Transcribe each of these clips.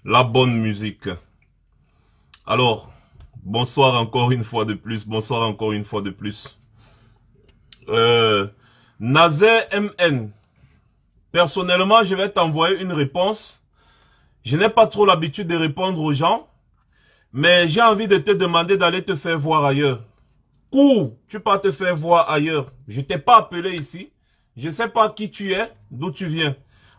La bonne musique. Alors, bonsoir encore une fois de plus. Bonsoir encore une fois de plus. Nazer MN. Personnellement, je vais t'envoyer une réponse. Je n'ai pas trop l'habitude de répondre aux gens. Mais j'ai envie de te demander d'aller te faire voir ailleurs. Cours, tu peux te faire voir ailleurs. Je t'ai pas appelé ici. Je sais pas qui tu es, d'où tu viens.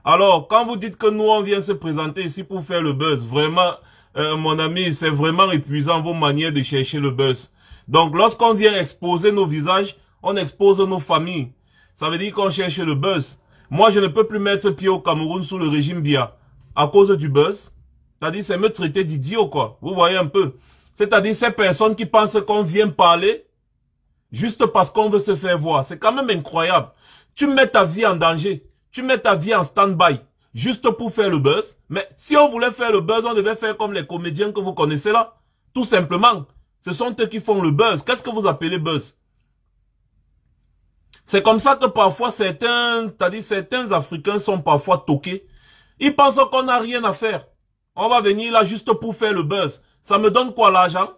Alors, quand vous dites que nous, on vient se présenter ici pour faire le buzz, vraiment, mon ami, c'est vraiment épuisant vos manières de chercher le buzz. Donc, lorsqu'on vient exposer nos visages, on expose nos familles. Ça veut dire qu'on cherche le buzz. Moi, je ne peux plus mettre pied au Cameroun sous le régime Biya à cause du buzz. C'est-à-dire, c'est me traiter d'idiot, quoi. Vous voyez un peu. C'est-à-dire, ces personnes qui pensent qu'on vient parler juste parce qu'on veut se faire voir. C'est quand même incroyable. Tu mets ta vie en danger. Tu mets ta vie en stand-by. Juste pour faire le buzz. Mais si on voulait faire le buzz, on devait faire comme les comédiens que vous connaissez là. Tout simplement. Ce sont eux qui font le buzz. Qu'est-ce que vous appelez buzz? C'est comme ça que parfois certains Africains sont parfois toqués. Ils pensent qu'on n'a rien à faire. On va venir là juste pour faire le buzz. Ça me donne quoi l'argent?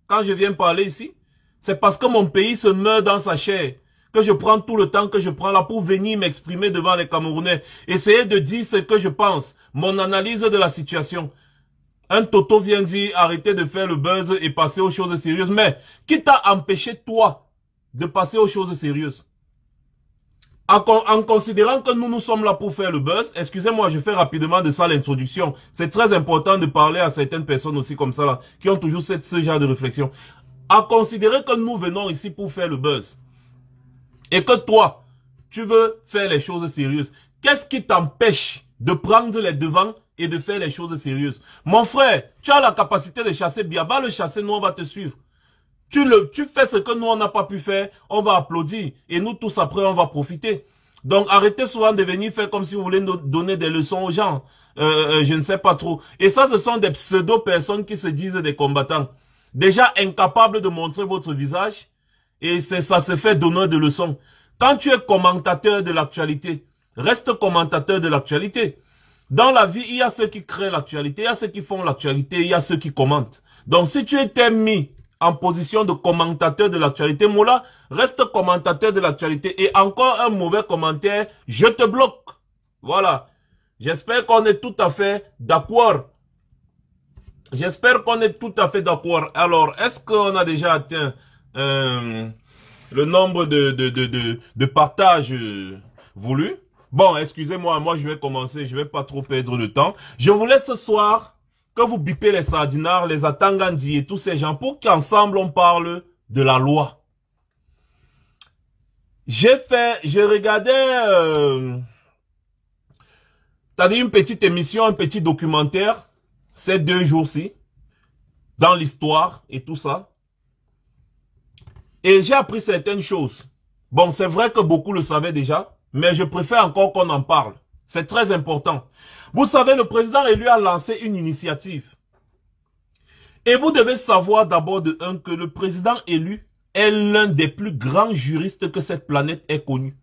Quand je viens parler ici? C'est parce que mon pays se meurt dans sa chair que je prends tout le temps que je prends là pour venir m'exprimer devant les Camerounais. Essayer de dire ce que je pense. Mon analyse de la situation. Un Toto vient dire arrêtez de faire le buzz et passer aux choses sérieuses. Mais qui t'a empêché toi de passer aux choses sérieuses? En considérant que nous sommes là pour faire le buzz, excusez-moi, je fais rapidement de ça l'introduction. C'est très important de parler à certaines personnes aussi comme ça là, qui ont toujours ce genre de réflexion. À considérer que nous venons ici pour faire le buzz, et que toi, tu veux faire les choses sérieuses, qu'est-ce qui t'empêche de prendre les devants et de faire les choses sérieuses? Mon frère, tu as la capacité de chasser bien, va le chasser, nous on va te suivre. Tu fais ce que nous, on n'a pas pu faire, on va applaudir. Et nous, tous après, on va profiter. Donc, arrêtez souvent de venir faire comme si vous voulez nous donner des leçons aux gens. Je ne sais pas trop. Et ça, ce sont des pseudo-personnes qui se disent des combattants. Déjà incapables de montrer votre visage. Et ça se fait donneur de leçons. Quand tu es commentateur de l'actualité, reste commentateur de l'actualité. Dans la vie, il y a ceux qui créent l'actualité, il y a ceux qui font l'actualité, il y a ceux qui commentent. Donc, si tu étais mis en position de commentateur de l'actualité, Moula, reste commentateur de l'actualité. Et encore un mauvais commentaire, je te bloque. Voilà. J'espère qu'on est tout à fait d'accord. J'espère qu'on est tout à fait d'accord. Alors, est-ce qu'on a déjà atteint le nombre de partages voulus? Bon, excusez-moi, moi je vais commencer, je vais pas trop perdre de temps. Je vous laisse ce soir que vous bipez les Sardinards, les Atangandi et tous ces gens pour qu'ensemble on parle de la loi. Je regardais, t'as dit une petite émission, un petit documentaire, ces 2 jours-ci, dans l'histoire et tout ça. Et j'ai appris certaines choses. Bon, c'est vrai que beaucoup le savaient déjà, mais je préfère encore qu'on en parle. C'est très important. Vous savez, le président élu a lancé une initiative. Et vous devez savoir d'abord de un que le président élu est l'un des plus grands juristes que cette planète ait connu.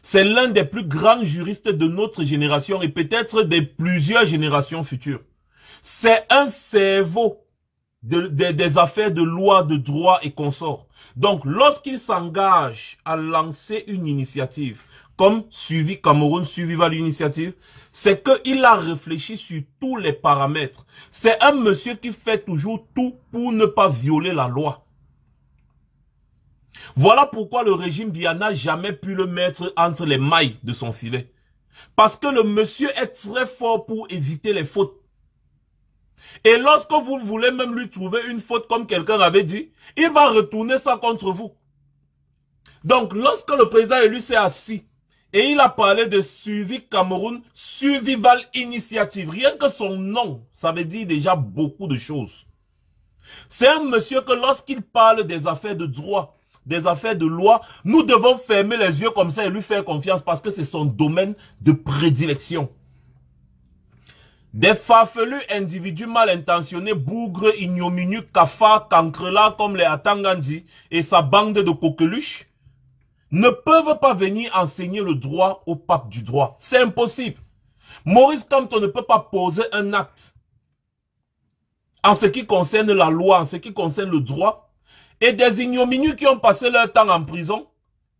C'est l'un des plus grands juristes de notre génération et peut-être de plusieurs générations futures. C'est un cerveau des affaires de loi, de droit et consorts. Donc, lorsqu'il s'engage à lancer une initiative, comme Suivi Cameroun, Suivi va l'initiative, c'est qu'il a réfléchi sur tous les paramètres. C'est un monsieur qui fait toujours tout pour ne pas violer la loi. Voilà pourquoi le régime Biya n'a jamais pu le mettre entre les mailles de son filet. Parce que le monsieur est très fort pour éviter les fautes. Et lorsque vous voulez même lui trouver une faute comme quelqu'un avait dit, il va retourner ça contre vous. Donc lorsque le président élu s'est assis et il a parlé de Suivi Cameroun, Suivival Initiative, rien que son nom, ça veut dire déjà beaucoup de choses. C'est un monsieur que lorsqu'il parle des affaires de droit, des affaires de loi, nous devons fermer les yeux comme ça et lui faire confiance parce que c'est son domaine de prédilection. Des farfelus individus mal intentionnés, bougres, ignominieux, cafards, cancrelats comme les Atangandi et sa bande de coqueluches ne peuvent pas venir enseigner le droit au pape du droit. C'est impossible. Maurice Kamto ne peut pas poser un acte en ce qui concerne la loi, en ce qui concerne le droit, et des ignominies qui ont passé leur temps en prison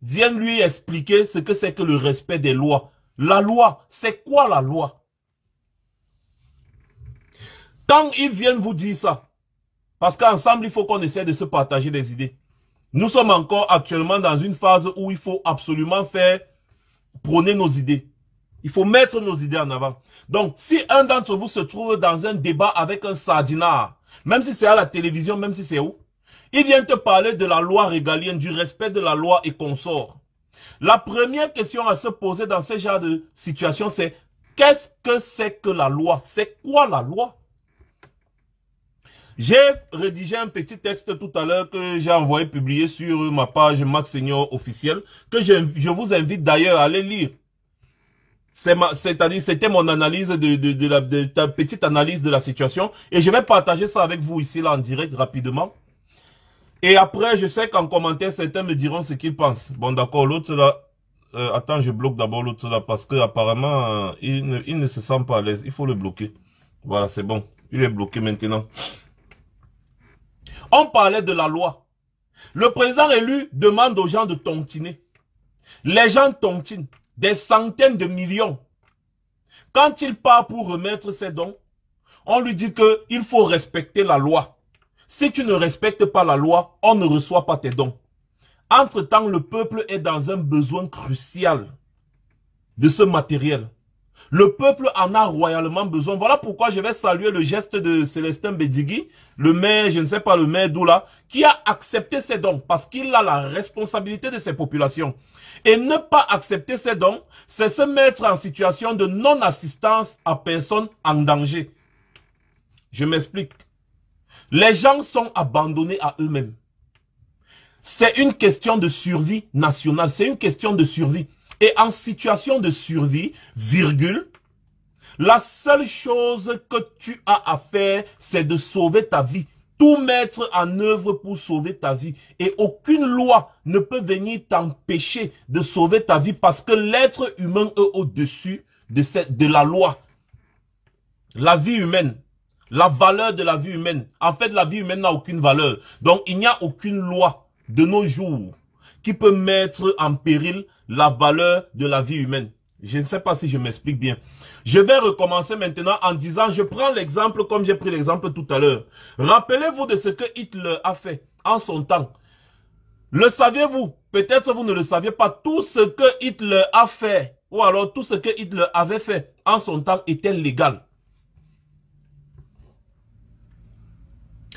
viennent lui expliquer ce que c'est que le respect des lois. La loi, c'est quoi la loi? Quand ils viennent vous dire ça, parce qu'ensemble, il faut qu'on essaie de se partager des idées. Nous sommes encore actuellement dans une phase où il faut absolument prôner nos idées. Il faut mettre nos idées en avant. Donc, si un d'entre vous se trouve dans un débat avec un sardinard, même si c'est à la télévision, même si c'est où, il vient te parler de la loi régalienne, du respect de la loi et consort. La première question à se poser dans ce genre de situation, c'est qu'est-ce que c'est que la loi? C'est quoi la loi? J'ai rédigé un petit texte tout à l'heure que j'ai envoyé publier sur ma page Max Senior officielle, que je vous invite d'ailleurs à aller lire. C'est-à-dire, c'était mon analyse de ta petite analyse de la situation. Et je vais partager ça avec vous ici, là, en direct, rapidement. Et après, je sais qu'en commentaire, certains me diront ce qu'ils pensent. Bon, d'accord, l'autre là, attends, je bloque d'abord l'autre là, parce que apparemment, il ne se sent pas à l'aise. Il faut le bloquer. Voilà, c'est bon. Il est bloqué maintenant. On parlait de la loi. Le président élu demande aux gens de tontiner. Les gens tontinent. Des centaines de millions. Quand il part pour remettre ses dons, on lui dit qu'il faut respecter la loi. Si tu ne respectes pas la loi, on ne reçoit pas tes dons. Entre-temps, le peuple est dans un besoin crucial de ce matériel. Le peuple en a royalement besoin. Voilà pourquoi je vais saluer le geste de Célestin Bédigui, le maire, je ne sais pas le maire d'où là, qui a accepté ces dons parce qu'il a la responsabilité de ces populations. Et ne pas accepter ces dons, c'est se mettre en situation de non-assistance à personne en danger. Je m'explique. Les gens sont abandonnés à eux-mêmes. C'est une question de survie nationale, c'est une question de survie. Et en situation de survie, virgule, la seule chose que tu as à faire, c'est de sauver ta vie. Tout mettre en œuvre pour sauver ta vie. Et aucune loi ne peut venir t'empêcher de sauver ta vie parce que l'être humain est au-dessus de la loi. La vie humaine, la valeur de la vie humaine. En fait, la vie humaine n'a aucune valeur. Donc, il n'y a aucune loi de nos jours qui peut mettre en péril la valeur de la vie humaine. Je ne sais pas si je m'explique bien. Je vais recommencer maintenant en disant, je prends l'exemple comme j'ai pris l'exemple tout à l'heure. Rappelez-vous de ce que Hitler a fait en son temps. Le saviez-vous? Peut-être vous ne le saviez pas. Tout ce que Hitler a fait, ou alors tout ce que Hitler avait fait en son temps était légal.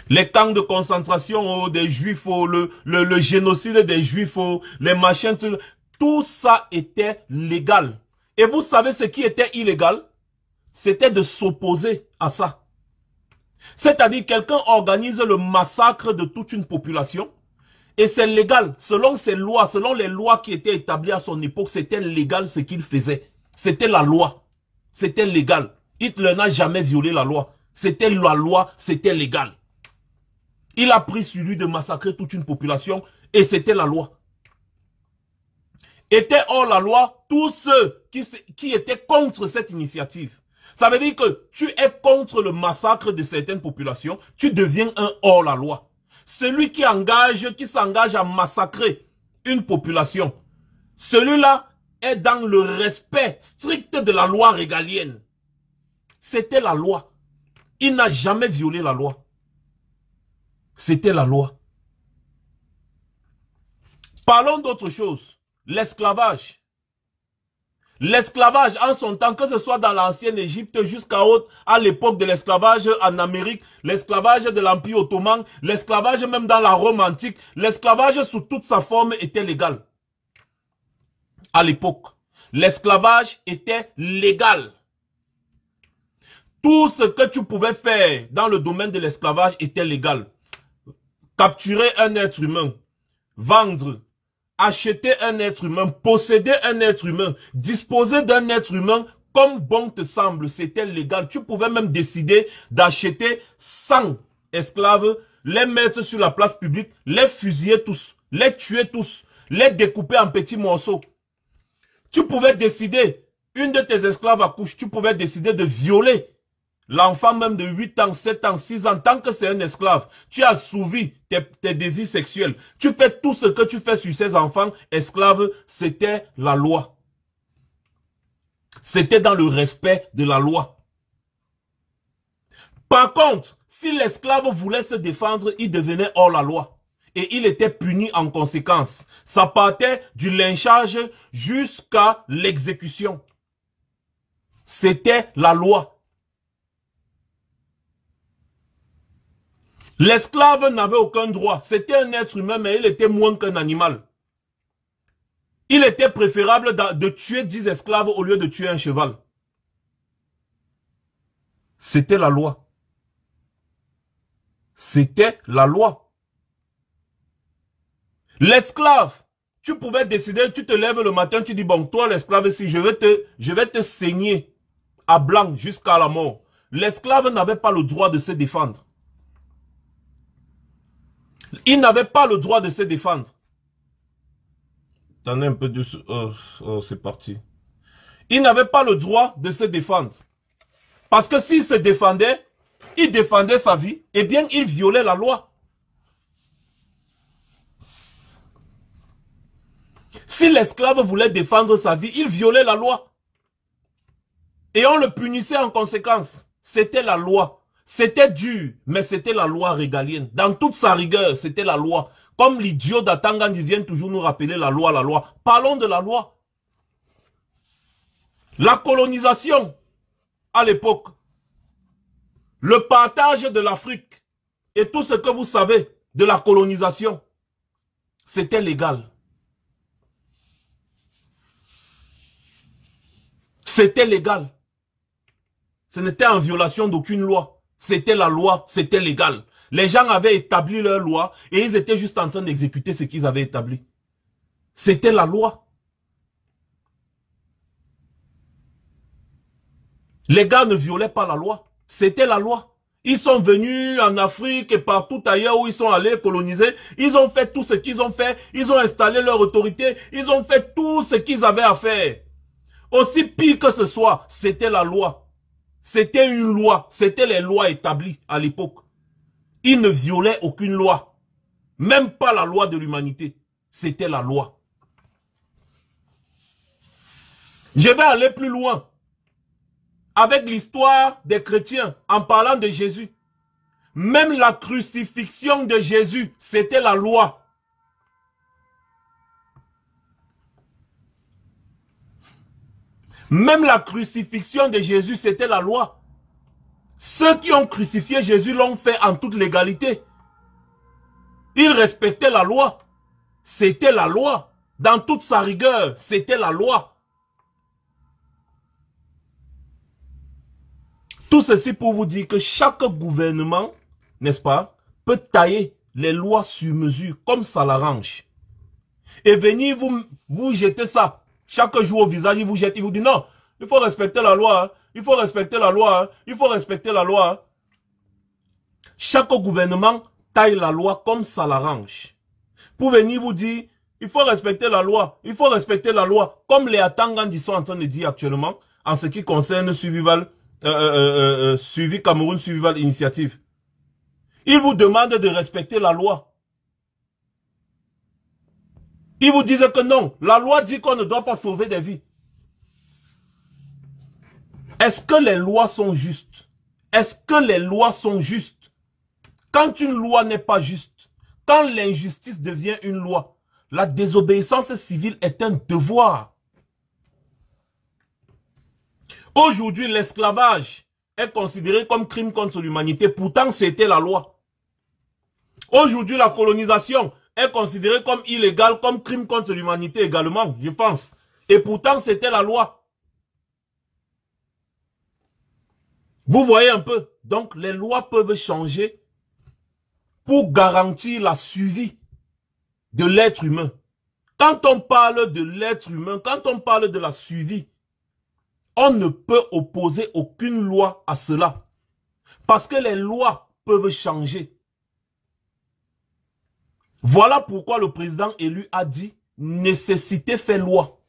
Les camps de concentration des juifs, le génocide des juifs, les machins, tout ça était légal. Et vous savez ce qui était illégal? C'était de s'opposer à ça. C'est-à-dire quelqu'un organise le massacre de toute une population et c'est légal. Selon ses lois, selon les lois qui étaient établies à son époque, c'était légal ce qu'il faisait. C'était la loi. C'était légal. Hitler n'a jamais violé la loi. C'était la loi, c'était légal. Il a pris sur lui de massacrer toute une population et c'était la loi. Étaient hors la loi tous ceux qui étaient contre cette initiative. Ça veut dire que tu es contre le massacre de certaines populations, tu deviens un hors la loi. Celui qui s'engage à massacrer une population, celui-là est dans le respect strict de la loi régalienne. C'était la loi. Il n'a jamais violé la loi. C'était la loi. Parlons d'autre chose. L'esclavage. L'esclavage en son temps, que ce soit dans l'ancienne Égypte jusqu'à l'époque de l'esclavage en Amérique, l'esclavage de l'Empire ottoman, l'esclavage même dans la Rome antique, l'esclavage sous toute sa forme était légal. À l'époque, l'esclavage était légal. Tout ce que tu pouvais faire dans le domaine de l'esclavage était légal. Capturer un être humain, vendre, acheter un être humain, posséder un être humain, disposer d'un être humain comme bon te semble, c'était légal. Tu pouvais même décider d'acheter 100 esclaves, les mettre sur la place publique, les fusiller tous, les tuer tous, les découper en petits morceaux. Tu pouvais décider, une de tes esclaves accouche, tu pouvais décider de violer l'enfant même de 8 ans, 7 ans, 6 ans, tant que c'est un esclave, tu as assouvi tes désirs sexuels. Tu fais tout ce que tu fais sur ces enfants esclaves, c'était la loi. C'était dans le respect de la loi. Par contre, si l'esclave voulait se défendre, il devenait hors la loi. Et il était puni en conséquence. Ça partait du lynchage jusqu'à l'exécution. C'était la loi. L'esclave n'avait aucun droit. C'était un être humain, mais il était moins qu'un animal. Il était préférable de tuer 10 esclaves au lieu de tuer un cheval. C'était la loi. C'était la loi. L'esclave, tu pouvais décider, tu te lèves le matin, tu dis, bon, toi l'esclave, si je vais te saigner à blanc jusqu'à la mort. L'esclave n'avait pas le droit de se défendre. Il n'avait pas le droit de se défendre. Attendez un peu de... c'est parti. Il n'avait pas le droit de se défendre. Parce que s'il se défendait, il défendait sa vie, eh bien, il violait la loi. Si l'esclave voulait défendre sa vie, il violait la loi. Et on le punissait en conséquence. C'était la loi. C'était dur, mais c'était la loi régalienne. Dans toute sa rigueur, c'était la loi. Comme l'idiot d'Atangandi vient toujours nous rappeler la loi, la loi. Parlons de la loi. La colonisation, à l'époque, le partage de l'Afrique et tout ce que vous savez de la colonisation, c'était légal. C'était légal. Ce n'était en violation d'aucune loi. C'était la loi, c'était légal. Les gens avaient établi leur loi et ils étaient juste en train d'exécuter ce qu'ils avaient établi. C'était la loi. Les gars ne violaient pas la loi. C'était la loi. Ils sont venus en Afrique et partout ailleurs où ils sont allés coloniser. Ils ont fait tout ce qu'ils ont fait. Ils ont installé leur autorité. Ils ont fait tout ce qu'ils avaient à faire. Aussi pire que ce soit, c'était la loi. C'était une loi. C'était les lois établies à l'époque. Ils ne violaient aucune loi. Même pas la loi de l'humanité. C'était la loi. Je vais aller plus loin. Avec l'histoire des chrétiens, en parlant de Jésus. Même la crucifixion de Jésus, c'était la loi. Même la crucifixion de Jésus, c'était la loi. Ceux qui ont crucifié Jésus l'ont fait en toute légalité. Ils respectaient la loi. C'était la loi. Dans toute sa rigueur, c'était la loi. Tout ceci pour vous dire que chaque gouvernement, n'est-ce pas, peut tailler les lois sur mesure comme ça l'arrange. Et venir vous jeter ça. Chaque jour au visage, il vous jette, il vous dit non, il faut respecter la loi, hein, il faut respecter la loi, hein, il faut respecter la loi. Hein. Chaque gouvernement taille la loi comme ça l'arrange. Pour venir vous dire, il faut respecter la loi, il faut respecter la loi, comme les Atangandi sont en train de dire actuellement, en ce qui concerne Suivi Cameroun Survival Initiative. Ils vous demandent de respecter la loi. Ils vous disent que non, la loi dit qu'on ne doit pas sauver des vies. Est-ce que les lois sont justes? Est-ce que les lois sont justes? Quand une loi n'est pas juste, quand l'injustice devient une loi, la désobéissance civile est un devoir. Aujourd'hui, l'esclavage est considéré comme crime contre l'humanité. Pourtant, c'était la loi. Aujourd'hui, la colonisation est considérée comme illégale, comme crime contre l'humanité également, je pense. Et pourtant, c'était la loi. Vous voyez un peu. Donc, les lois peuvent changer pour garantir la survie de l'être humain. Quand on parle de l'être humain, quand on parle de la survie, on ne peut opposer aucune loi à cela. Parce que les lois peuvent changer. Voilà pourquoi le président élu a dit « nécessité fait loi ».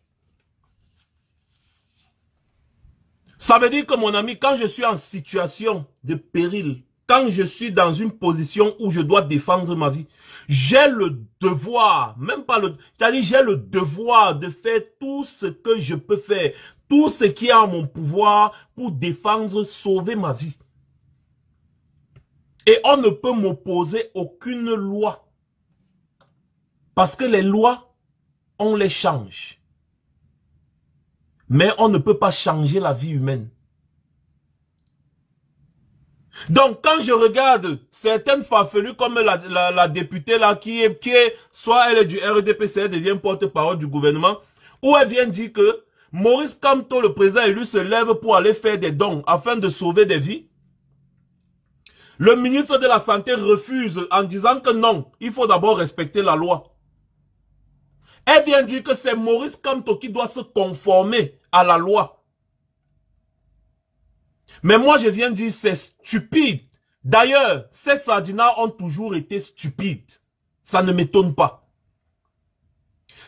Ça veut dire que mon ami, quand je suis en situation de péril, quand je suis dans une position où je dois défendre ma vie, j'ai le devoir, même pas le, c'est-à-dire j'ai le devoir de faire tout ce que je peux faire, tout ce qui est en mon pouvoir pour défendre, sauver ma vie. Et on ne peut m'opposer aucune loi. Parce que les lois, on les change. Mais on ne peut pas changer la vie humaine. Donc, quand je regarde certaines farfelues comme la députée là, qui est, soit elle est du RDPC, elle devient porte-parole du gouvernement, où elle vient dire que Maurice Kamto, le président élu, se lève pour aller faire des dons afin de sauver des vies. Le ministre de la Santé refuse en disant que non, il faut d'abord respecter la loi. Elle vient dire que c'est Maurice Kamto qui doit se conformer à la loi. Mais moi, je viens dire c'est stupide. D'ailleurs, ces sardinats ont toujours été stupides. Ça ne m'étonne pas.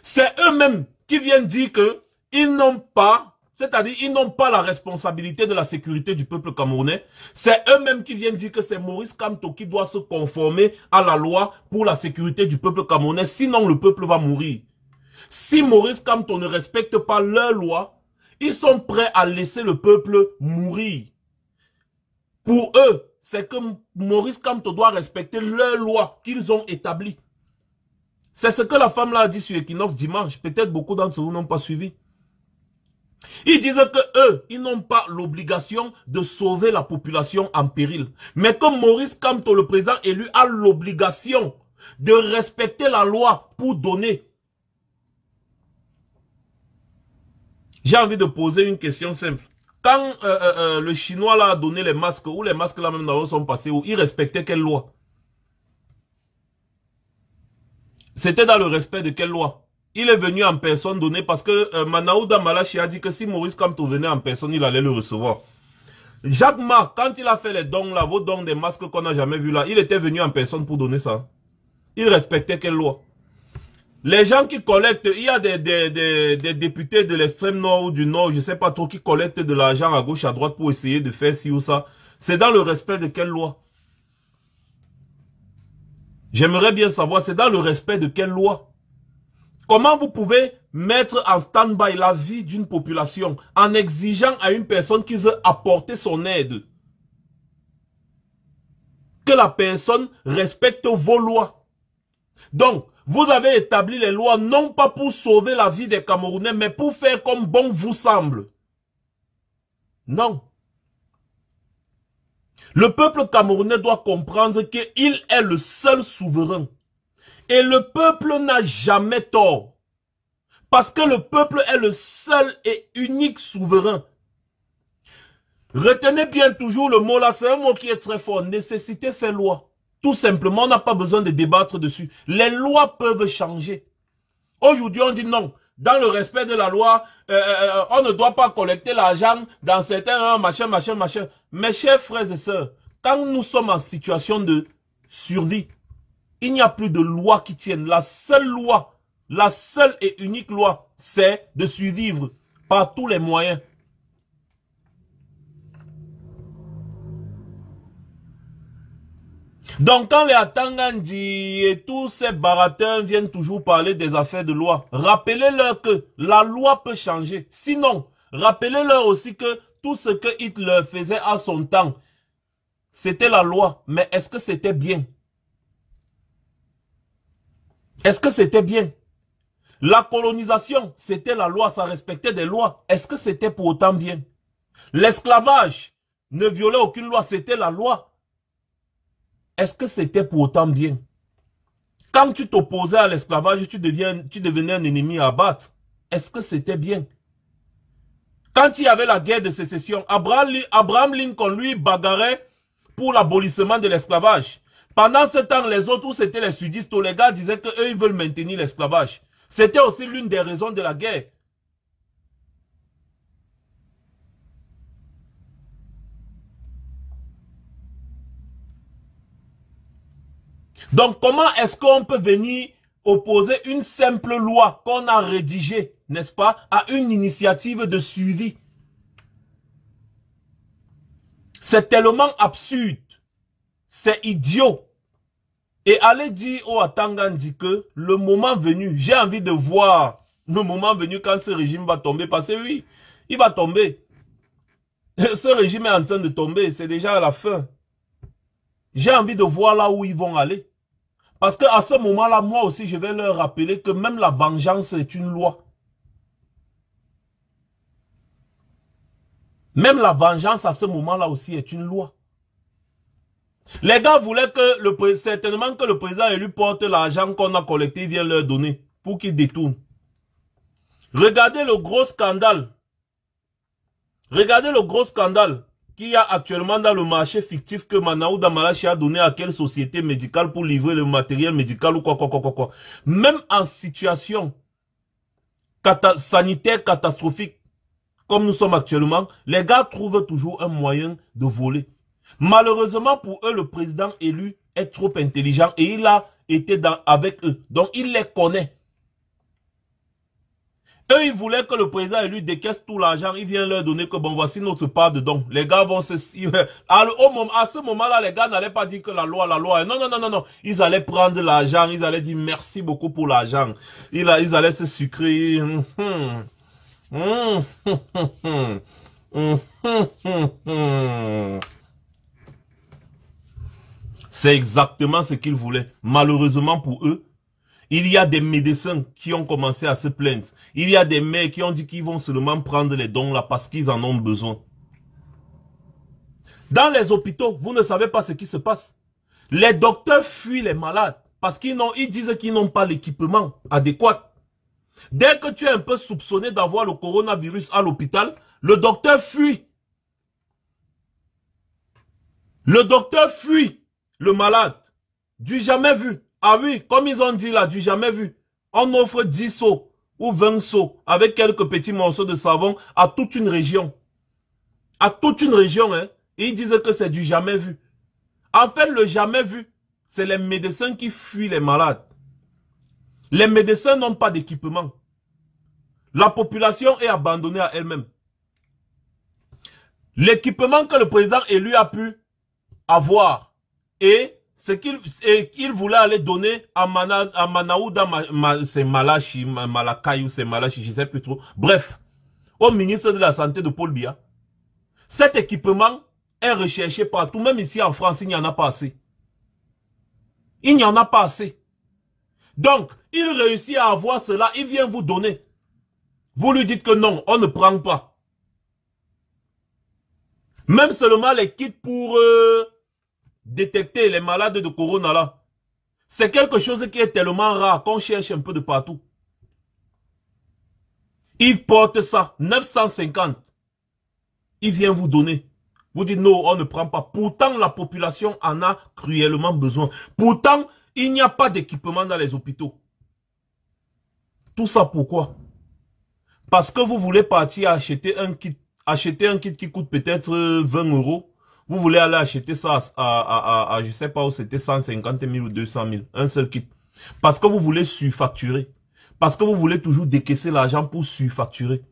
C'est eux-mêmes qui viennent dire que ils n'ont pas, c'est-à-dire ils n'ont pas la responsabilité de la sécurité du peuple camerounais. C'est eux-mêmes qui viennent dire que c'est Maurice Kamto qui doit se conformer à la loi pour la sécurité du peuple camerounais. Sinon, le peuple va mourir. Si Maurice Kamto ne respecte pas leurs lois, ils sont prêts à laisser le peuple mourir. Pour eux, c'est que Maurice Kamto doit respecter leurs lois qu'ils ont établies. C'est ce que la femme là a dit sur Equinox dimanche. Peut-être beaucoup d'entre vous n'ont pas suivi. Ils disent que eux, ils n'ont pas l'obligation de sauver la population en péril. Mais que Maurice Kamto, le président élu, a l'obligation de respecter la loi pour donner. J'ai envie de poser une question simple. Quand le Chinois là a donné les masques, ou les masques là même sont passés, où il respectait quelle loi? C'était dans le respect de quelle loi? Il est venu en personne donner parce que Manaouda Malachi a dit que si Maurice Kamto venait en personne, il allait le recevoir. Jacques Ma, quand il a fait les dons là, vos dons des masques qu'on n'a jamais vus là, il était venu en personne pour donner ça. Il respectait quelle loi? Les gens qui collectent, il y a des députés de l'extrême nord ou du nord, je ne sais pas trop, qui collectent de l'argent à gauche, à droite pour essayer de faire ci ou ça. C'est dans le respect de quelle loi? J'aimerais bien savoir, c'est dans le respect de quelle loi? Comment vous pouvez mettre en stand-by la vie d'une population en exigeant à une personne qui veut apporter son aide que la personne respecte vos lois? Donc, vous avez établi les lois non pas pour sauver la vie des Camerounais, mais pour faire comme bon vous semble. Non. Le peuple camerounais doit comprendre qu'il est le seul souverain. Et le peuple n'a jamais tort. Parce que le peuple est le seul et unique souverain. Retenez bien toujours le mot là, c'est un mot qui est très fort. Nécessité fait loi. Tout simplement, on n'a pas besoin de débattre dessus. Les lois peuvent changer. Aujourd'hui, on dit non. Dans le respect de la loi, on ne doit pas collecter l'argent dans certains machin. Mes chers frères et sœurs, quand nous sommes en situation de survie, il n'y a plus de loi qui tienne. La seule loi, la seule et unique loi, c'est de survivre par tous les moyens. Donc quand les Atangandi et tous ces baratins viennent toujours parler des affaires de loi, rappelez-leur que la loi peut changer. Sinon, rappelez-leur aussi que tout ce que Hitler faisait à son temps, c'était la loi. Mais est-ce que c'était bien? Est-ce que c'était bien? La colonisation, c'était la loi, ça respectait des lois. Est-ce que c'était pour autant bien? L'esclavage ne violait aucune loi, c'était la loi. Est-ce que c'était pour autant bien? Quand tu t'opposais à l'esclavage, tu devenais un ennemi à abattre. Est-ce que c'était bien? Quand il y avait la guerre de sécession, Abraham Lincoln, lui, bagarrait pour l'abolissement de l'esclavage. Pendant ce temps, les autres, où c'était les sudistes, les gars disaient qu'eux, ils veulent maintenir l'esclavage. C'était aussi l'une des raisons de la guerre. Donc, comment est-ce qu'on peut venir opposer une simple loi qu'on a rédigée, n'est-ce pas, à une initiative de suivi? C'est tellement absurde. C'est idiot. Et allez dire au Atangandi que le moment venu, j'ai envie de voir le moment venu quand ce régime va tomber. Parce que oui, il va tomber. Ce régime est en train de tomber. C'est déjà à la fin. J'ai envie de voir là où ils vont aller. Parce qu'à ce moment-là, moi aussi, je vais leur rappeler que même la vengeance est une loi. Même la vengeance à ce moment-là aussi est une loi. Les gars voulaient que certainement que le président élu porte l'argent qu'on a collecté, il vient leur donner pour qu'ils détournent. Regardez le gros scandale. Regardez le gros scandale qu'il y a actuellement dans le marché fictif que Manaouda Malachi a donné à quelle société médicale pour livrer le matériel médical ou quoi. Même en situation sanitaire catastrophique, comme nous sommes actuellement, les gars trouvent toujours un moyen de voler. Malheureusement pour eux, le président élu est trop intelligent et il a été avec eux. Donc il les connaît. Eux, ils voulaient que le président élu décaisse tout l'argent. Il vient leur donner que bon, voici notre part de don. Les gars vont se... À ce moment-là, les gars n'allaient pas dire que la loi. Non. Ils allaient prendre l'argent. Ils allaient dire merci beaucoup pour l'argent. Ils allaient se sucrer. C'est exactement ce qu'ils voulaient. Malheureusement pour eux, il y a des médecins qui ont commencé à se plaindre. Il y a des mères qui ont dit qu'ils vont seulement prendre les dons là parce qu'ils en ont besoin. Dans les hôpitaux, vous ne savez pas ce qui se passe. Les docteurs fuient les malades parce qu'ils disent qu'ils n'ont pas l'équipement adéquat. Dès que tu es un peu soupçonné d'avoir le coronavirus à l'hôpital, le docteur fuit. Le docteur fuit le malade. Du jamais vu. Ah oui, comme ils ont dit là, du jamais vu. On offre 10 seaux ou 20 seaux avec quelques petits morceaux de savon à toute une région. À toute une région, hein. Et ils disent que c'est du jamais vu. En fait, le jamais vu, c'est les médecins qui fuient les malades. Les médecins n'ont pas d'équipement. La population est abandonnée à elle-même. L'équipement que le président élu a pu avoir et c'est qu'il voulait aller donner à Manaouda, c'est Malachi, Malakai ou c'est Malachi, je ne sais plus trop. Bref, au ministre de la Santé de Paul Biya. Cet équipement est recherché partout, même ici en France, il n'y en a pas assez. Il n'y en a pas assez. Donc, il réussit à avoir cela, il vient vous donner. Vous lui dites que non, on ne prend pas. Même seulement les kits pour détecter les malades de corona là. C'est quelque chose qui est tellement rare qu'on cherche un peu de partout. Il porte ça, 950. Il vient vous donner. Vous dites non, on ne prend pas. Pourtant, la population en a cruellement besoin. Pourtant, il n'y a pas d'équipement dans les hôpitaux. Tout ça pourquoi? Parce que vous voulez partir acheter un kit. Acheter un kit qui coûte peut-être 20 €. Vous voulez aller acheter ça à je sais pas où c'était 150 000 ou 200 000. Un seul kit. Parce que vous voulez surfacturer. Parce que vous voulez toujours décaisser l'argent pour surfacturer.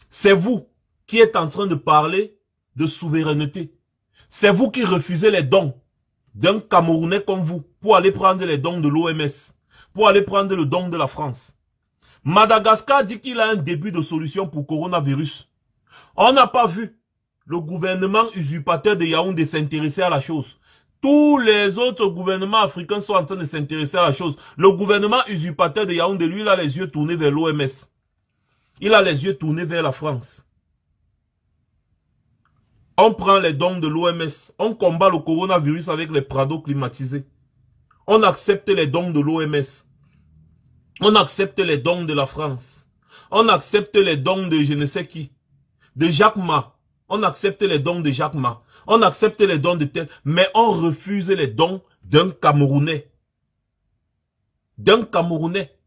C'est vous qui êtes en train de parler de souveraineté. C'est vous qui refusez les dons d'un Camerounais comme vous pour aller prendre les dons de l'OMS. Pour aller prendre le don de la France. Madagascar dit qu'il a un début de solution pour coronavirus. On n'a pas vu le gouvernement usurpateur de Yaoundé s'intéresser à la chose. Tous les autres gouvernements africains sont en train de s'intéresser à la chose. Le gouvernement usurpateur de Yaoundé, lui, il a les yeux tournés vers l'OMS. Il a les yeux tournés vers la France. On prend les dons de l'OMS. On combat le coronavirus avec les prados climatisés. On accepte les dons de l'OMS. On accepte les dons de la France. On accepte les dons de je ne sais qui. De Jacques Ma. On accepte les dons de Jacques Ma. On accepte les dons de tel. Mais on refuse les dons d'un Camerounais. D'un Camerounais.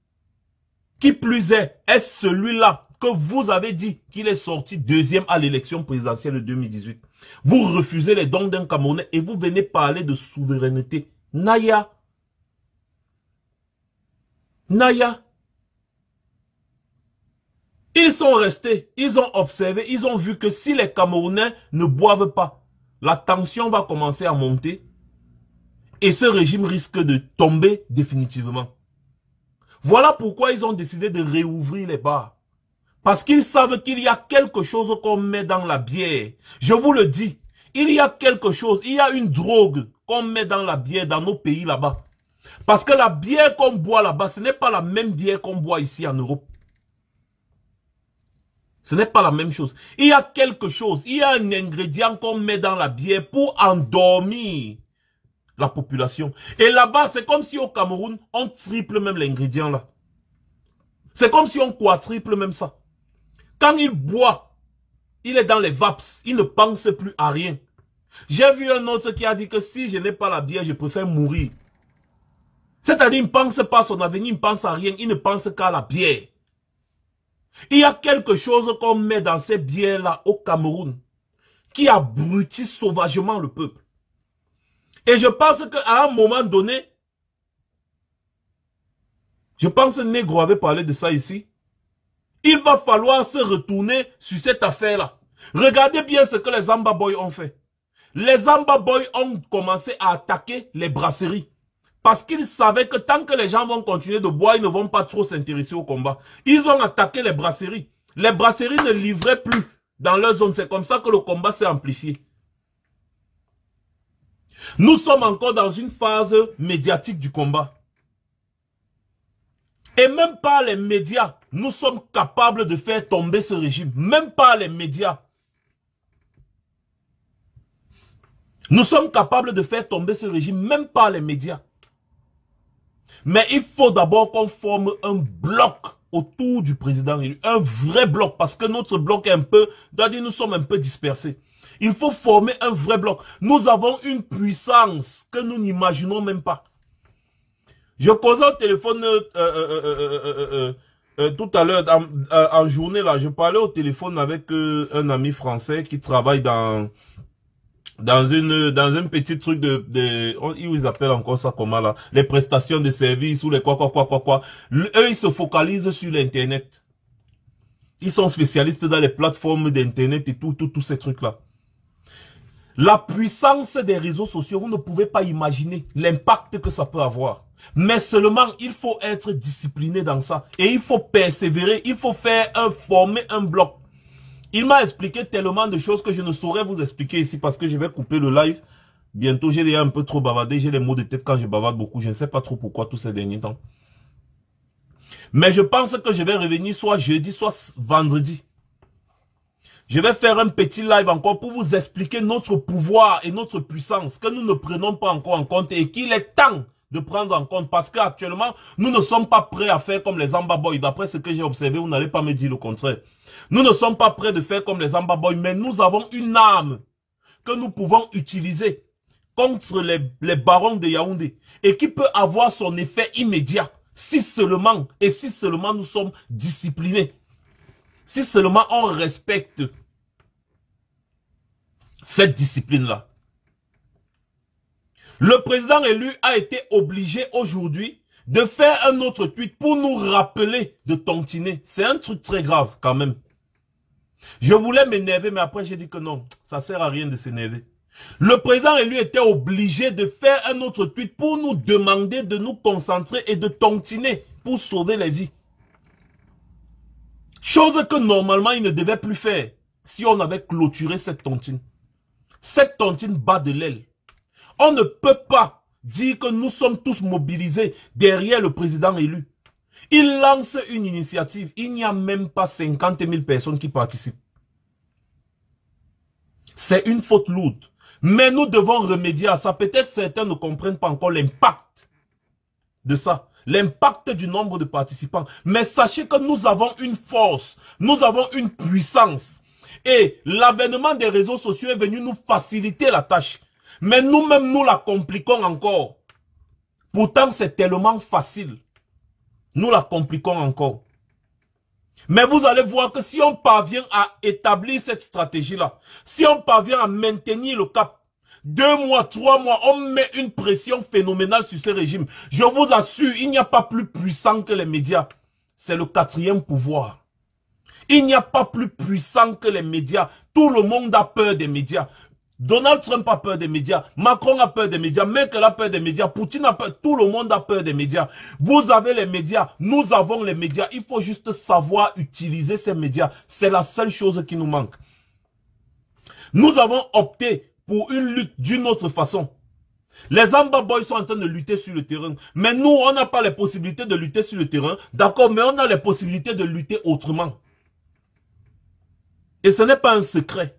Qui plus est celui-là que vous avez dit qu'il est sorti deuxième à l'élection présidentielle de 2018. Vous refusez les dons d'un Camerounais et vous venez parler de souveraineté. Naya. Naya. Ils sont restés, ils ont observé, ils ont vu que si les Camerounais ne boivent pas, la tension va commencer à monter et ce régime risque de tomber définitivement. Voilà pourquoi ils ont décidé de réouvrir les bars. Parce qu'ils savent qu'il y a quelque chose qu'on met dans la bière. Je vous le dis, il y a quelque chose, il y a une drogue qu'on met dans la bière dans nos pays là-bas. Parce que la bière qu'on boit là-bas, ce n'est pas la même bière qu'on boit ici en Europe. Ce n'est pas la même chose. Il y a quelque chose, il y a un ingrédient qu'on met dans la bière pour endormir la population. Et là-bas, c'est comme si au Cameroun, on triple même l'ingrédient là. C'est comme si on quadruple même ça. Quand il boit, il est dans les vaps, il ne pense plus à rien. J'ai vu un autre qui a dit que si je n'ai pas la bière, je préfère mourir. C'est-à-dire, il ne pense pas à son avenir, il ne pense à rien, il ne pense qu'à la bière. Il y a quelque chose qu'on met dans ces bières-là au Cameroun qui abrutit sauvagement le peuple. Et je pense qu'à un moment donné, je pense que Negro avait parlé de ça ici, il va falloir se retourner sur cette affaire-là. Regardez bien ce que les Zamba Boys ont fait. Les Zamba Boys ont commencé à attaquer les brasseries. Parce qu'ils savaient que tant que les gens vont continuer de boire, ils ne vont pas trop s'intéresser au combat. Ils ont attaqué les brasseries. Les brasseries ne livraient plus dans leur zone. C'est comme ça que le combat s'est amplifié. Nous sommes encore dans une phase médiatique du combat. Et même pas les médias, nous sommes capables de faire tomber ce régime. Même pas les médias. Nous sommes capables de faire tomber ce régime, même pas les médias. Mais il faut d'abord qu'on forme un bloc autour du président élu. Un vrai bloc, parce que notre bloc est un peu, nous sommes un peu dispersés. Il faut former un vrai bloc. Nous avons une puissance que nous n'imaginons même pas. Je causais au téléphone tout à l'heure, en journée, là, je parlais au téléphone avec un ami français qui travaille dans un petit truc ils appellent encore ça comment là, les prestations de services ou les quoi. Eux, ils se focalisent sur l'internet. Ils sont spécialistes dans les plateformes d'internet et tous ces trucs là. La puissance des réseaux sociaux, vous ne pouvez pas imaginer l'impact que ça peut avoir. Mais seulement, il faut être discipliné dans ça. Et il faut persévérer, il faut former un bloc. Il m'a expliqué tellement de choses que je ne saurais vous expliquer ici parce que je vais couper le live. Bientôt, j'ai déjà un peu trop bavardé. J'ai les mots de tête quand je bavarde beaucoup. Je ne sais pas trop pourquoi tous ces derniers temps. Mais je pense que je vais revenir soit jeudi, soit vendredi. Je vais faire un petit live encore pour vous expliquer notre pouvoir et notre puissance que nous ne prenons pas encore en compte et qu'il est temps de prendre en compte parce qu'actuellement, nous ne sommes pas prêts à faire comme les Zamba Boys. D'après ce que j'ai observé, vous n'allez pas me dire le contraire. Nous ne sommes pas prêts de faire comme les Zamba Boys, mais nous avons une arme que nous pouvons utiliser contre les barons de Yaoundé et qui peut avoir son effet immédiat si seulement nous sommes disciplinés. Si seulement on respecte cette discipline-là. Le président élu a été obligé aujourd'hui de faire un autre tweet pour nous rappeler de tontiner. C'est un truc très grave quand même. Je voulais m'énerver, mais après j'ai dit que non, ça sert à rien de s'énerver. Le président élu était obligé de faire un autre tweet pour nous demander de nous concentrer et de tontiner pour sauver les vies. Chose que normalement il ne devait plus faire si on avait clôturé cette tontine. Cette tontine bat de l'aile. On ne peut pas dire que nous sommes tous mobilisés derrière le président élu. Il lance une initiative. Il n'y a même pas 50 000 personnes qui participent. C'est une faute lourde. Mais nous devons remédier à ça. Peut-être certains ne comprennent pas encore l'impact de ça. L'impact du nombre de participants. Mais sachez que nous avons une force. Nous avons une puissance. Et l'avènement des réseaux sociaux est venu nous faciliter la tâche. Mais nous-mêmes, nous la compliquons encore. Pourtant, c'est tellement facile. Nous la compliquons encore. Mais vous allez voir que si on parvient à établir cette stratégie-là, si on parvient à maintenir le cap, 2 mois, 3 mois, on met une pression phénoménale sur ce régime. Je vous assure, il n'y a pas plus puissant que les médias. C'est le 4e pouvoir. Il n'y a pas plus puissant que les médias. Tout le monde a peur des médias. Donald Trump a peur des médias, Macron a peur des médias, Merkel a peur des médias, Poutine a peur, tout le monde a peur des médias. Vous avez les médias, nous avons les médias. Il faut juste savoir utiliser ces médias. C'est la seule chose qui nous manque. Nous avons opté pour une lutte d'une autre façon. Les Amba Boys sont en train de lutter sur le terrain. Mais nous, on n'a pas les possibilités de lutter sur le terrain. D'accord, mais on a les possibilités de lutter autrement. Et ce n'est pas un secret.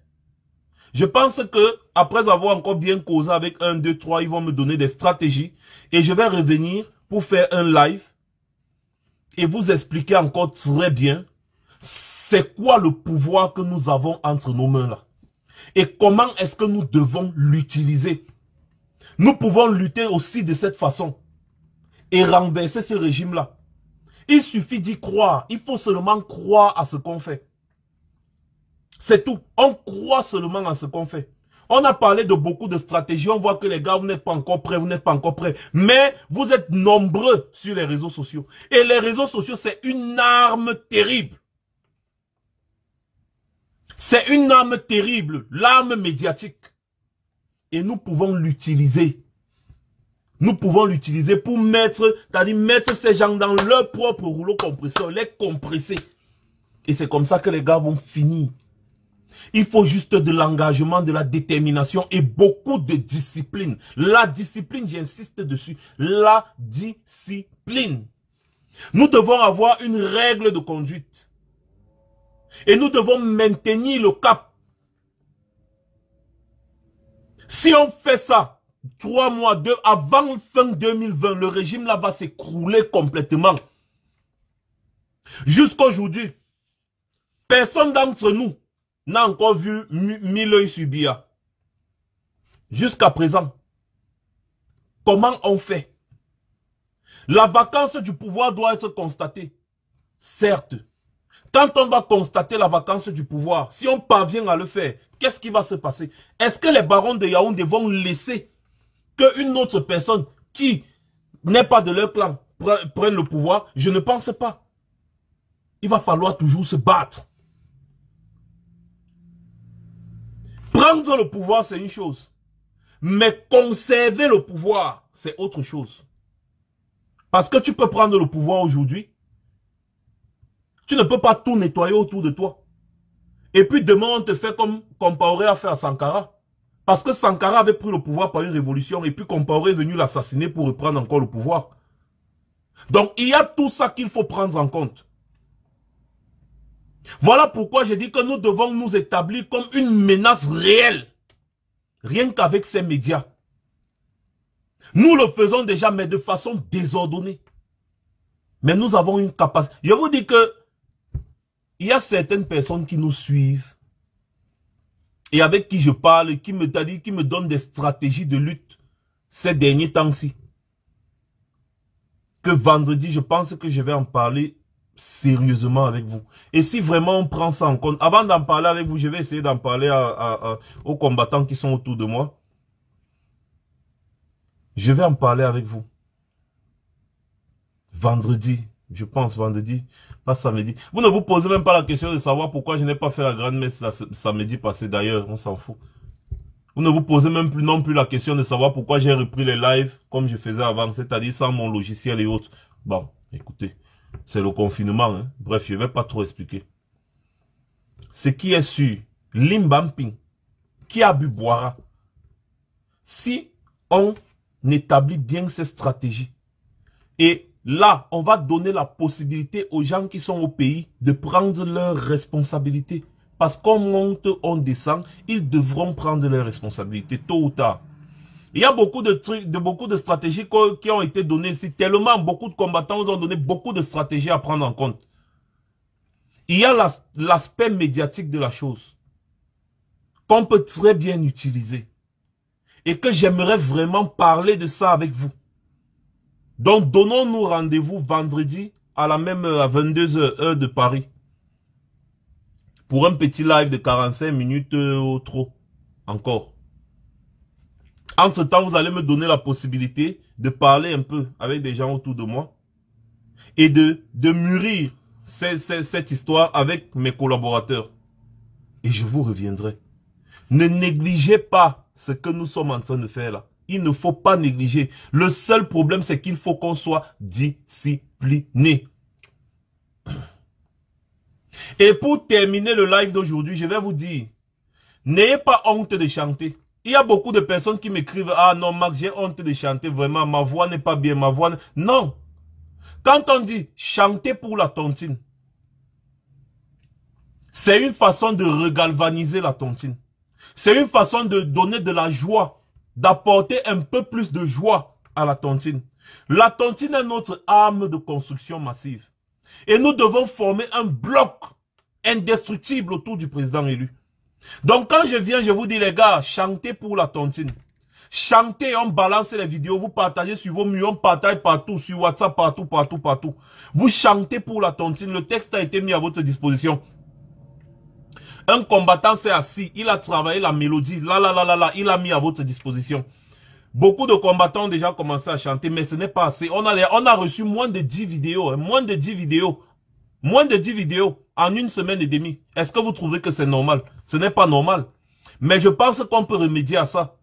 Je pense que après avoir encore bien causé avec 1, 2, 3, ils vont me donner des stratégies. Et je vais revenir pour faire un live. Et vous expliquer encore très bien c'est quoi le pouvoir que nous avons entre nos mains là. Et comment est-ce que nous devons l'utiliser. Nous pouvons lutter aussi de cette façon. Et renverser ce régime-là. Il suffit d'y croire. Il faut seulement croire à ce qu'on fait. C'est tout. On croit seulement à ce qu'on fait. On a parlé de beaucoup de stratégies. On voit que les gars, vous n'êtes pas encore prêts. Vous n'êtes pas encore prêts. Mais vous êtes nombreux sur les réseaux sociaux. Et les réseaux sociaux, c'est une arme terrible. C'est une arme terrible. L'arme médiatique. Et nous pouvons l'utiliser. Nous pouvons l'utiliser pour mettre, c'est-à-dire mettre ces gens dans leur propre rouleau compresseur, les compresser. Et c'est comme ça que les gars vont finir. Il faut juste de l'engagement, de la détermination et beaucoup de discipline. La discipline, j'insiste dessus. La discipline. Nous devons avoir une règle de conduite. Et nous devons maintenir le cap. Si on fait ça, 3 mois, avant fin 2020, le régime là va s'écrouler complètement. Jusqu'aujourd'hui, personne d'entre nous n'a encore vu 1000 œils sur Biya. Jusqu'à présent. Comment on fait? La vacance du pouvoir doit être constatée. Certes. Quand on va constater la vacance du pouvoir, si on parvient à le faire, qu'est-ce qui va se passer? Est-ce que les barons de Yaoundé vont laisser qu'une autre personne qui n'est pas de leur clan prenne le pouvoir? Je ne pense pas. Il va falloir toujours se battre. Prendre le pouvoir, c'est une chose. Mais conserver le pouvoir, c'est autre chose. Parce que tu peux prendre le pouvoir aujourd'hui. Tu ne peux pas tout nettoyer autour de toi. Et puis demain, on te fait comme Compaoré a fait à Sankara. Parce que Sankara avait pris le pouvoir par une révolution. Et puis Compaoré est venu l'assassiner pour reprendre encore le pouvoir. Donc il y a tout ça qu'il faut prendre en compte. Voilà pourquoi j'ai dit que nous devons nous établir comme une menace réelle. Rien qu'avec ces médias. Nous le faisons déjà, mais de façon désordonnée. Mais nous avons une capacité. Je vous dis que il y a certaines personnes qui nous suivent et avec qui je parle, qui me donnent des stratégies de lutte ces derniers temps-ci. Que vendredi, je pense que je vais en parler sérieusement avec vous. Et si vraiment on prend ça en compte, avant d'en parler avec vous, je vais essayer d'en parler aux combattants qui sont autour de moi. Je vais en parler avec vous. Vendredi, je pense vendredi, pas samedi. Vous ne vous posez même pas la question de savoir pourquoi je n'ai pas fait la grande messe samedi passé. D'ailleurs, on s'en fout. Vous ne vous posez même plus non plus la question de savoir pourquoi j'ai repris les lives comme je faisais avant, c'est-à-dire sans mon logiciel et autres. Bon, écoutez. C'est le confinement. Hein. Bref, je ne vais pas trop expliquer. Ce qui est sûr, Lim Bamping, qui a bu boira, si on établit bien ces stratégies, et là, on va donner la possibilité aux gens qui sont au pays de prendre leurs responsabilités. Parce qu'on monte, on descend, ils devront prendre leurs responsabilités tôt ou tard. Il y a beaucoup de trucs, beaucoup de stratégies qui ont été données ici. Tellement beaucoup de combattants nous ont donné beaucoup de stratégies à prendre en compte. Il y a l'aspect médiatique de la chose qu'on peut très bien utiliser. Et que j'aimerais vraiment parler de ça avec vous. Donc donnons-nous rendez-vous vendredi à la même heure, à 22 h, heure de Paris. Pour un petit live de 45 minutes ou trop. Encore. Entre-temps, vous allez me donner la possibilité de parler un peu avec des gens autour de moi et de mûrir cette histoire avec mes collaborateurs. Et je vous reviendrai. Ne négligez pas ce que nous sommes en train de faire là. Il ne faut pas négliger. Le seul problème, c'est qu'il faut qu'on soit discipliné. Et pour terminer le live d'aujourd'hui, je vais vous dire, n'ayez pas honte de chanter. Il y a beaucoup de personnes qui m'écrivent, ah non Max, j'ai honte de chanter, vraiment, ma voix n'est pas bien, ma voix... Non. Quand on dit chanter pour la tontine, c'est une façon de regalvaniser la tontine. C'est une façon de donner de la joie, d'apporter un peu plus de joie à la tontine. La tontine est notre arme de construction massive. Et nous devons former un bloc indestructible autour du président élu. Donc quand je viens, je vous dis les gars, chantez pour la tontine. Chantez, on balance les vidéos, vous partagez sur vos murs, on partage partout, sur WhatsApp, partout. Vous chantez pour la tontine, le texte a été mis à votre disposition. Un combattant s'est assis, il a travaillé la mélodie, il a mis à votre disposition. Beaucoup de combattants ont déjà commencé à chanter, mais ce n'est pas assez. On a reçu moins de 10 vidéos, hein, moins de 10 vidéos en une semaine et demie. Est-ce que vous trouvez que c'est normal? Ce n'est pas normal. Mais je pense qu'on peut remédier à ça.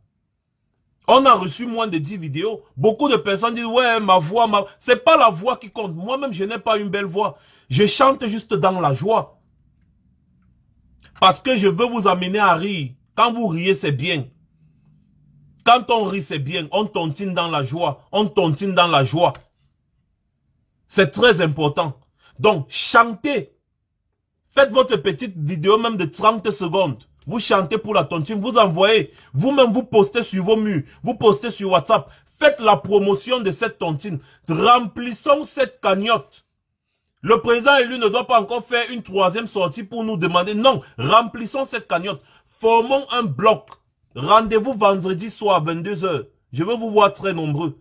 On a reçu moins de 10 vidéos. Beaucoup de personnes disent, ouais, ma voix, c'est pas la voix qui compte. Moi-même, je n'ai pas une belle voix. Je chante juste dans la joie. Parce que je veux vous amener à rire. Quand vous riez, c'est bien. Quand on rit, c'est bien. On tontine dans la joie. On tontine dans la joie. C'est très important. Donc, chantez. Faites votre petite vidéo même de 30 secondes. Vous chantez pour la tontine. Vous envoyez. Vous-même, vous postez sur vos murs. Vous postez sur WhatsApp. Faites la promotion de cette tontine. Remplissons cette cagnotte. Le président élu ne doit pas encore faire une troisième sortie pour nous demander. Non, remplissons cette cagnotte. Formons un bloc. Rendez-vous vendredi soir à 22 h. Je veux vous voir très nombreux.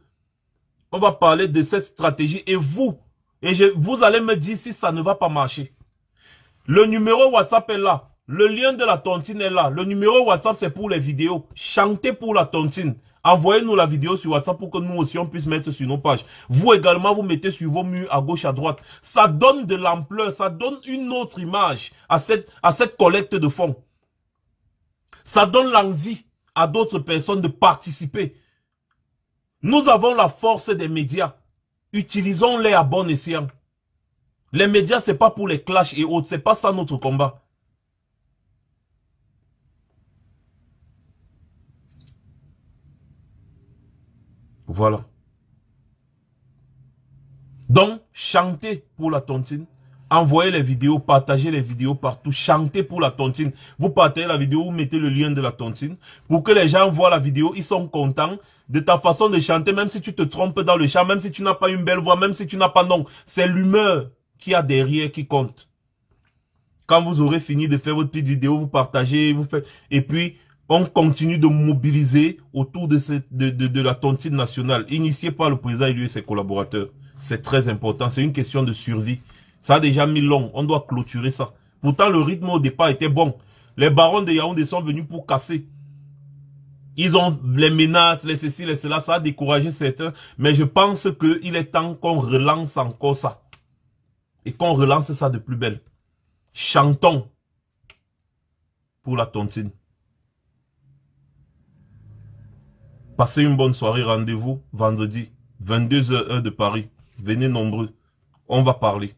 On va parler de cette stratégie. Et vous allez me dire si ça ne va pas marcher. Le numéro WhatsApp est là. Le lien de la tontine est là. Le numéro WhatsApp, c'est pour les vidéos. Chantez pour la tontine. Envoyez-nous la vidéo sur WhatsApp pour que nous aussi on puisse mettre sur nos pages. Vous également, vous mettez sur vos murs à gauche, à droite. Ça donne de l'ampleur, ça donne une autre image à cette collecte de fonds. Ça donne l'envie à d'autres personnes de participer. Nous avons la force des médias. Utilisons-les à bon escient. Les médias, c'est pas pour les clashs et autres. C'est pas ça notre combat. Voilà. Donc, chantez pour la tontine. Envoyez les vidéos, partagez les vidéos partout. Chantez pour la tontine. Vous partagez la vidéo, vous mettez le lien de la tontine. Pour que les gens voient la vidéo, ils sont contents de ta façon de chanter. Même si tu te trompes dans le chant, même si tu n'as pas une belle voix, même si tu n'as pas non. C'est l'humeur qu'il y a derrière qui compte. Quand vous aurez fini de faire votre petite vidéo, vous partagez, vous faites... Et puis, on continue de mobiliser autour de la tontine nationale, initiée par le président élu et ses collaborateurs. C'est très important, c'est une question de survie. Ça a déjà mis long, on doit clôturer ça. Pourtant, le rythme au départ était bon. Les barons de Yaoundé sont venus pour casser. Ils ont les menaces, les ceci, les cela, ça a découragé certains. Mais je pense qu'il est temps qu'on relance encore ça. Et qu'on relance ça de plus belle. Chantons pour la tontine. Passez une bonne soirée. Rendez-vous vendredi, 22 h heure de Paris. Venez nombreux. On va parler.